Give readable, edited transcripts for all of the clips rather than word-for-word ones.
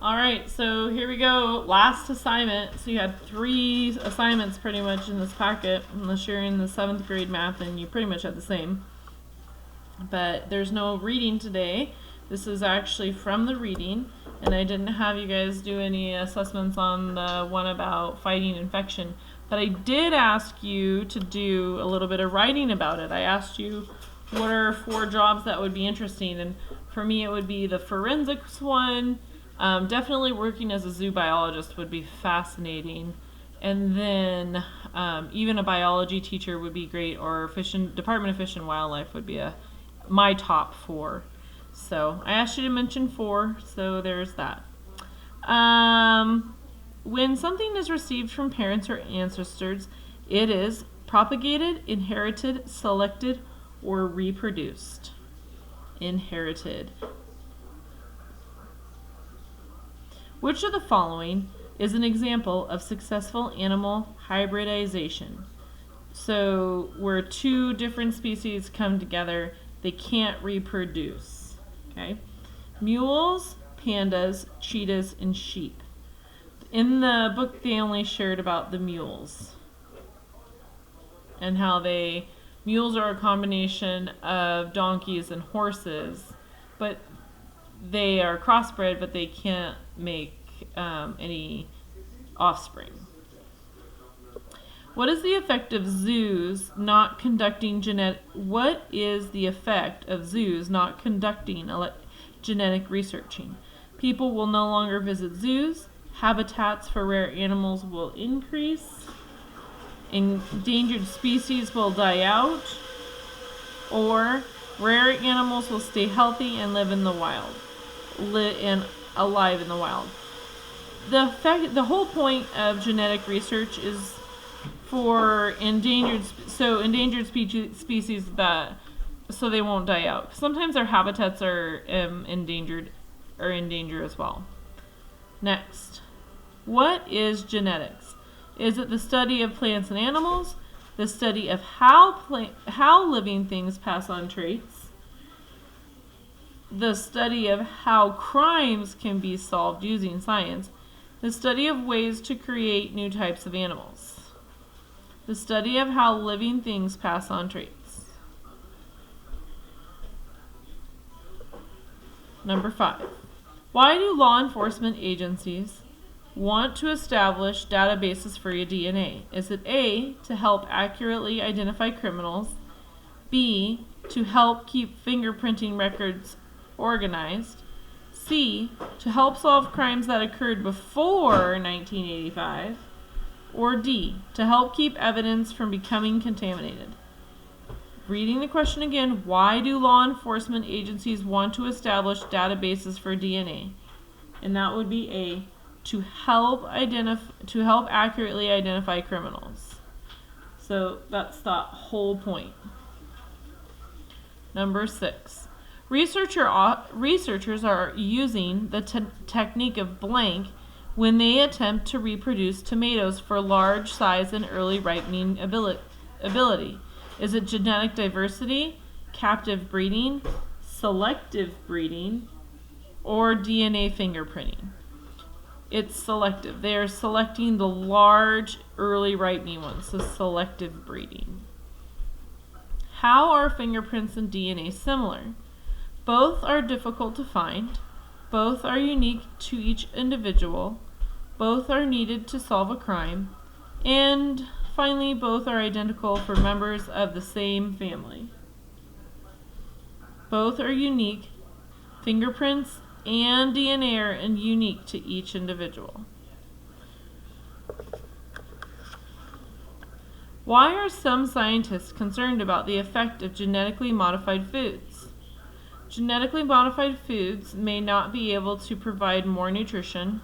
All right, so here we go. Last assignment. So you had 3 assignments pretty much in this packet, unless you're in the 7th grade math and you pretty much had the same. But there's no reading today. This is actually from the reading, and I didn't have you guys do any assessments on the one about fighting infection. But I did ask you to do a little bit of writing about it. I asked you what are 4 jobs that would be interesting, and for me it would be the forensics one. Definitely working as a zoo biologist would be fascinating, and then even a biology teacher would be great, or Department of Fish and Wildlife would be my top 4. So I asked you to mention 4, so there's that. When something is received from parents or ancestors, it is propagated, inherited, selected, or reproduced. Inherited. Which of the following is an example of successful animal hybridization? So where 2 different species come together, they can't reproduce. Okay? Mules, pandas, cheetahs, and sheep. In the book, they only shared about the mules and how mules are a combination of donkeys and horses, but they are crossbred, but they can't make any offspring. What is the effect of zoos not conducting genetic researching? People will no longer visit zoos. Habitats for rare animals will increase. Endangered species will die out. Or rare animals will stay healthy and live in the wild. Alive in the wild. The whole point of genetic research is for endangered species so they won't die out. Sometimes their habitats are in danger as well. Next, what is genetics? Is it the study of plants and animals? The study of how living things pass on traits? The study of how crimes can be solved using science? The study of ways to create new types of animals? The study of how living things pass on traits. Number 5. Why do law enforcement agencies want to establish databases for your DNA? Is it A, to help accurately identify criminals, B, to help keep fingerprinting records organized, C, to help solve crimes that occurred before 1985, or D, to help keep evidence from becoming contaminated? Reading the question again, why do law enforcement agencies want to establish databases for DNA? And that would be A, to help accurately identify criminals. So that's that whole point. Number 6. Researchers are using the technique of blank when they attempt to reproduce tomatoes for large size and early ripening ability. Is it genetic diversity, captive breeding, selective breeding, or DNA fingerprinting? It's selective. They are selecting the large, early ripening ones, so selective breeding. How are fingerprints and DNA similar? Both are difficult to find. Both are unique to each individual. Both are needed to solve a crime. And finally, both are identical for members of the same family. Both are unique. Fingerprints and DNA are unique to each individual. Why are some scientists concerned about the effect of genetically modified foods? Genetically modified foods may not be able to provide more nutrition.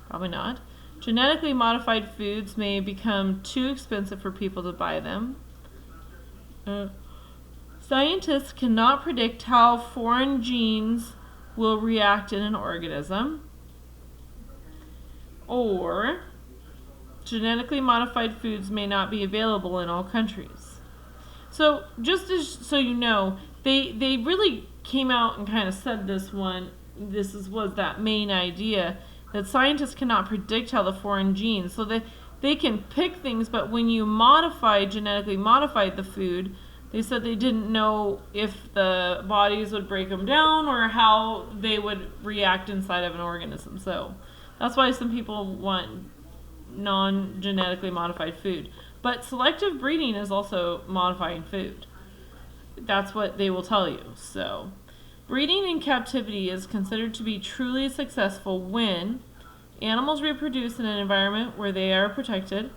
Probably not. Genetically modified foods may become too expensive for people to buy them. Scientists cannot predict how foreign genes will react in an organism. Or genetically modified foods may not be available in all countries. So just so you know, they really came out and kind of said this one was that main idea, that scientists cannot predict how the foreign genes, so they can pick things, but when you genetically modified the food, they said they didn't know if the bodies would break them down or how they would react inside of an organism. So that's why some people want non-genetically modified food. But selective breeding is also modifying food. That's what they will tell you. So breeding in captivity is considered to be truly successful when animals reproduce in an environment where they are protected,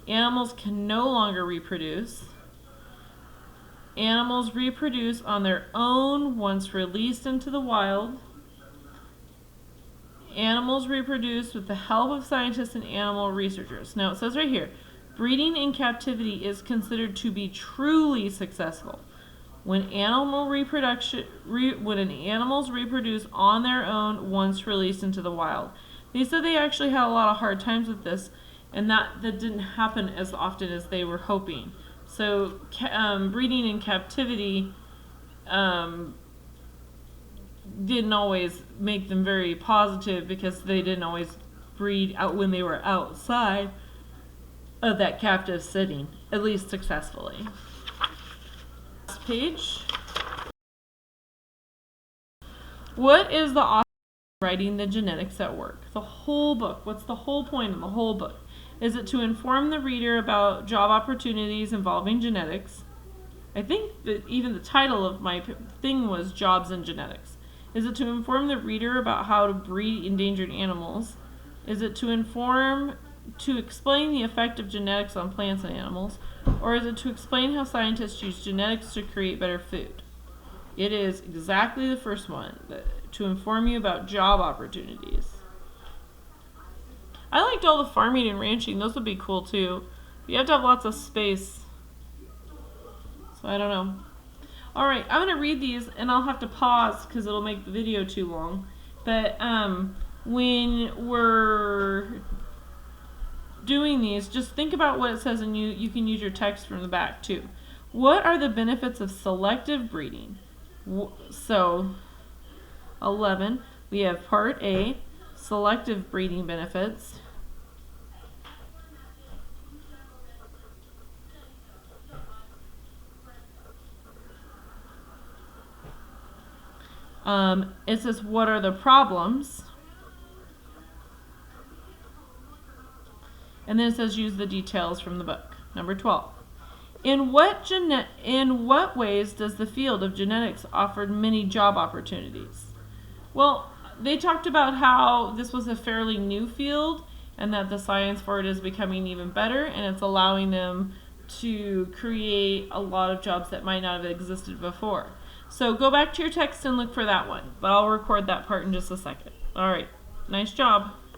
animals can no longer reproduce, animals reproduce on their own once released into the wild, animals reproduce with the help of scientists and animal researchers. Now it says right here, breeding in captivity is considered to be truly successful when animals reproduce on their own once released into the wild. They said they actually had a lot of hard times with this, and that didn't happen as often as they were hoping. So breeding in captivity didn't always make them very positive, because they didn't always breed out when they were outside of that captive setting, at least successfully. Last page. What is the author writing the genetics at work? The whole book. What's the whole point of the whole book? Is it to inform the reader about job opportunities involving genetics? I think that even the title of my thing was Jobs in Genetics. Is it to inform the reader about how to breed endangered animals? Is it to explain the effect of genetics on plants and animals? Or is it to explain how scientists use genetics to create better food? It is exactly the first one, to inform you about job opportunities. I liked all the farming and ranching. Those would be cool too. You have to have lots of space. So I don't know. Alright, I'm going to read these, and I'll have to pause because it'll make the video too long. But when we're doing these, just think about what it says, and you can use your text from the back too. What are the benefits of selective breeding? So 11, we have part A, selective breeding benefits. It says, what are the problems? And then it says, use the details from the book. Number 12. In what ways does the field of genetics offer many job opportunities? Well, they talked about how this was a fairly new field, and that the science for it is becoming even better, and it's allowing them to create a lot of jobs that might not have existed before. So go back to your text and look for that one, but I'll record that part in just a second. All right, nice job.